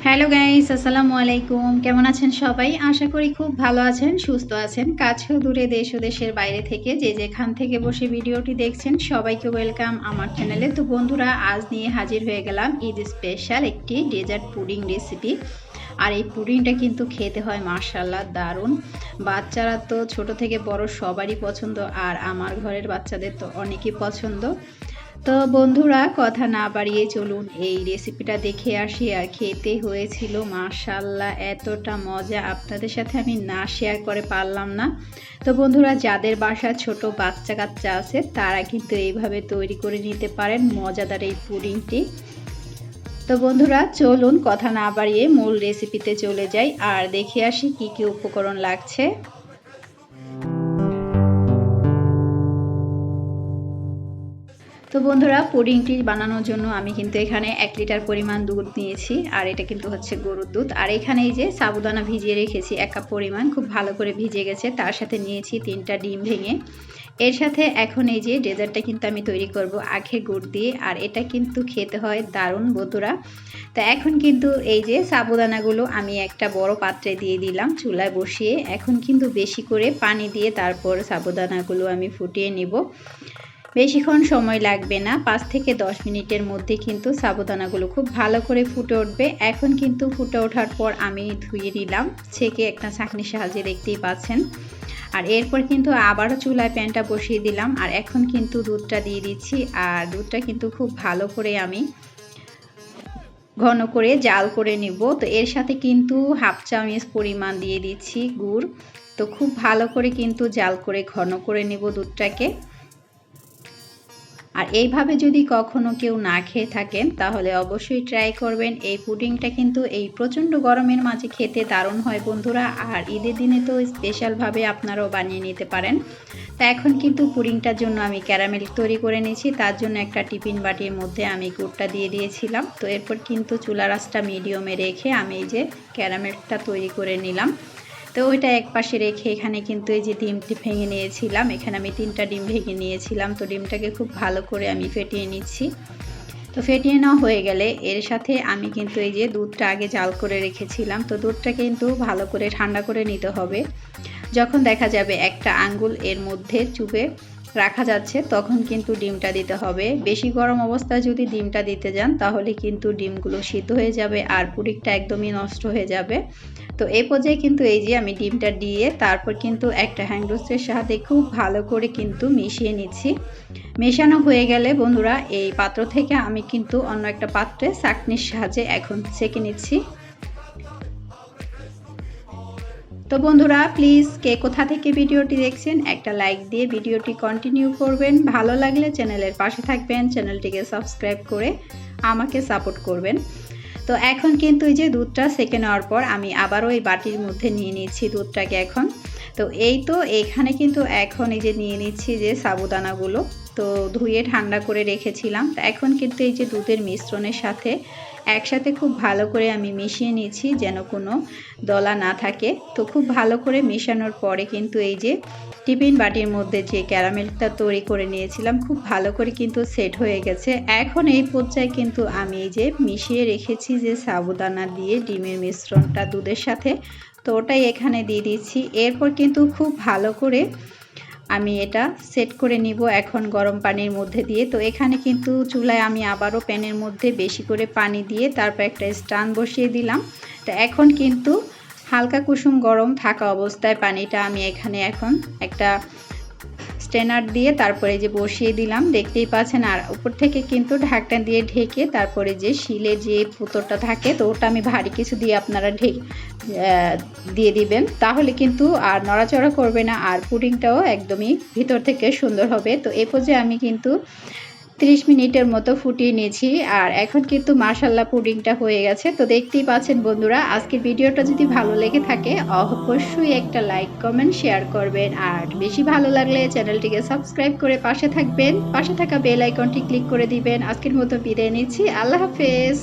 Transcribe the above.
Hello guys, আসসালামু আলাইকুম। কেমন আছেন সবাই? আশা করি খুব ভালো আছেন, সুস্থ আছেন। কাছে ও দূরে, দেশ ও দেশের বাইরে থেকে যে যেখান থেকে বসে ভিডিওটি দেখছেন সবাইকে ওয়েলকাম আমার চ্যানেলে। তো বন্ধুরা, আজ নিয়ে হাজির হয়ে গেলাম ঈদ স্পেশাল একটি ডেজার্ট পুডিং রেসিপি। আর এই পুডিংটা কিন্তু খেতে হয় মাশাআল্লাহ দারুণ। বাচ্চারা তো ছোট থেকে বড় সবারই পছন্দ, আর আমার ঘরের বাচ্চাদের তো অনেকই পছন্দ। তো বন্ধুরা, কথা না বাড়িয়ে চলুন এই রেসিপিটা দেখে আসি। আর খেতে হয়েছিল মাশাআল্লাহ এতটা মজা, আপনাদের সাথে আমি না শেয়ার করে পারলাম না। তো বন্ধুরা, যাদের বাসায় ছোট বাচ্চা কাচ্চা আছে তারা কিন্তু এইভাবে তৈরি করে নিতে পারেন মজাদার এই পুডিংটি। তো বন্ধুরা, চলুন কথা না বাড়িয়ে মূল রেসিপিতে চলে যাই আর দেখে আসি কি কি উপকরণ লাগছে। তো বন্ধুরা, পুডিংটি বানানোর জন্য আমি কিন্তু এখানে 1 লিটার পরিমাণ দুধ নিয়েছি, আর এটা কিন্তু হচ্ছে গরুর দুধ। আর এখানে এই যে সাবুদানা ভিজিয়ে রেখেছি 1 কাপ পরিমাণ, খুব ভালো করে ভিজে গেছে। তার সাথে নিয়েছি 3টা ডিম ভেঙে। এর সাথে এখন এই যে ডেজার্টটা কিন্তু আমি তৈরি করব আখের গুড় দিয়ে, আর এটা কিন্তু খেতে হয় দারুণ বন্ধুরা। তো এখন কিন্তু এই যে সাবুদানাগুলো আমি একটা বড় পাত্রে দিয়ে দিলাম চুলায় বসিয়ে। এখন কিন্তু বেশি করে পানি দিয়ে তারপর সাবুদানাগুলো আমি ফুটিয়ে নিব। বেশিক্ষণ সময় লাগবে না, 5 থেকে 10 মিনিটের মধ্যে কিন্তু সাবুদানাগুলো খুব ভালো করে ফুটে উঠবে। এখন কিন্তু ফুটে ওঠার পর আমি ধুয়ে নিলাম ছেঁকে একটা ছাঁকনির সাহায্যে, দেখতেই পাচ্ছেন। আর এরপর কিন্তু আবারও চুলায় প্যানটা বসিয়ে দিলাম, আর এখন কিন্তু দুধটা দিয়ে দিচ্ছি। আর দুধটা কিন্তু খুব ভালো করে আমি ঘন করে জাল করে নিব। তো এর সাথে কিন্তু 1/2 চামচ পরিমাণ দিয়ে দিচ্ছি গুড়। তো খুব ভালো করে কিন্তু জাল করে ঘন করে নিব দুধটাকে। আর এইভাবে যদি কখনো কেউ না খেয়ে থাকেন তাহলে অবশ্যই ট্রাই করবেন। এই পুডিংটা কিন্তু এই প্রচণ্ড গরমের মাঝে খেতে দারুণ হয় বন্ধুরা। আর ঈদের দিনে তো স্পেশালভাবে আপনারাও বানিয়ে নিতে পারেন। তা এখন কিন্তু পুডিংটার জন্য আমি ক্যারামেল তৈরি করে নিয়েছি। তার জন্য একটা টিফিন বাটির মধ্যে আমি গুড়টা দিয়ে দিয়েছিলাম। তো এরপর কিন্তু চুলার আঁচটা মিডিয়ামে রেখে আমি এই যে ক্যারামেলটা তৈরি করে নিলাম। তো ওইটা এক পাশে রেখে এখানে কিন্তু এই যে ডিমটি ভেঙে নিয়েছিলাম, এখানে আমি 3টা ডিম ভেঙে নিয়েছিলাম। তো ডিমটাকে খুব ভালো করে আমি ফেটিয়ে নিচ্ছি। তো ফেটিয়ে নেওয়া হয়ে গেলে এর সাথে আমি কিন্তু এই যে দুধটা আগে জাল করে রেখেছিলাম। তো দুধটা কিন্তু ভালো করে ঠান্ডা করে নিতে হবে। যখন দেখা যাবে একটা আঙ্গুল এর মধ্যে চুপে রাখা যাচ্ছে তখন কিন্তু ডিমটা দিতে হবে। বেশি গরম অবস্থায় যদি ডিমটা দিতে যান তাহলে কিন্তু ডিমগুলো সিদ্ধ হয়ে যাবে আর পুডিংটা একদমই নষ্ট হয়ে যাবে। তো এই পর্যায়ে কিন্তু এই যে আমি ডিমটা দিয়ে তারপর কিন্তু একটা হ্যান্ড উইস্কের সাহায্যে খুব ভালো করে কিন্তু মিশিয়ে নিচ্ছি। মেশানো হয়ে গেলে বন্ধুরা, এই পাত্র থেকে আমি কিন্তু অন্য একটা পাত্রে ছাঁকনির সাহায্যে এখন ছেঁকে নিচ্ছি। তো বন্ধুরা, প্লিজ কে কোথা থেকে ভিডিওটি দেখছেন একটা লাইক দিয়ে ভিডিওটি কন্টিনিউ করবেন। ভালো লাগলে চ্যানেলের পাশে থাকবেন, চ্যানেলটিকে সাবস্ক্রাইব করে আমাকে সাপোর্ট করবেন। তো এখন কিন্তু এই যে দুধটা সেঁকে নেওয়ার পর আমি আবারও এই বাটির মধ্যে নিয়ে নিচ্ছি দুধটাকে এখন। তো এই তো এখানে কিন্তু এখন এই যে নিয়ে নিচ্ছি যে সাবুদানাগুলো, তো ধুয়ে ঠান্ডা করে রেখেছিলাম। তো এখন কিন্তু এই যে দুধের মিশ্রণের সাথে একসাথে খুব ভালো করে আমি মিশিয়ে নিচ্ছি যেন কোনো দলা না থাকে। তো খুব ভালো করে মেশানোর পরে কিন্তু এই যে টিফিন বাটির মধ্যে যে ক্যারামেলটা তৈরি করে নিয়েছিলাম খুব ভালো করে কিন্তু সেট হয়ে গেছে। এখন এই পর্যায়ে কিন্তু আমি এই যে মিশিয়ে রেখেছি যে সাবুদানা দিয়ে ডিমের মিশ্রণটা দুধের সাথে, তো ওটাই এখানে দিয়ে দিচ্ছি। এরপর কিন্তু খুব ভালো করে আমি এটা সেট করে নিব এখন গরম পানির মধ্যে দিয়ে। তো এখানে কিন্তু চুলায় আমি আবারও প্যানের মধ্যে বেশি করে পানি দিয়ে তারপর একটা স্ট্যান্ড বসিয়ে দিলাম। তো এখন কিন্তু হালকা কুসুম গরম থাকা অবস্থায় পানিটা আমি এখানে এখন একটা স্ট্রেনার দিয়ে তারপরে যে বসিয়ে দিলাম, দেখতেই পাচ্ছেন। আর উপর থেকে কিন্তু ঢাকনা দিয়ে ঢেকে তারপরে যে শিলের যে পুতোরটা থাকে তো ওটা আমি ভারী কিছু দিয়ে আপনারা দিয়ে দিবেন, তাহলে কিন্তু আর নড়াচড়া করবে না আর পুডিংটাও একদমই ভিতর থেকে সুন্দর হবে। তো এই পর্যায়ে আমি কিন্তু 30 মিনিটের মতো ফুটিয়ে নিয়েছি। আর এখন কিন্তু মাশাআল্লাহ পুডিংটা হয়ে গেছে। তো দেখতেই পাচ্ছেন বন্ধুরা, আজকের ভিডিওটা যদি ভালো লেগে থাকে অবশ্যই একটা লাইক কমেন্ট শেয়ার করবেন, আর বেশি ভালো লাগলে চ্যানেলটিকে সাবস্ক্রাইব করে পাশে থাকবেন, পাশে থাকা বেল আইকনটি ক্লিক করে দিবেন। আজকের মতো বিদায় নিচ্ছি, আল্লাহ হাফেজ।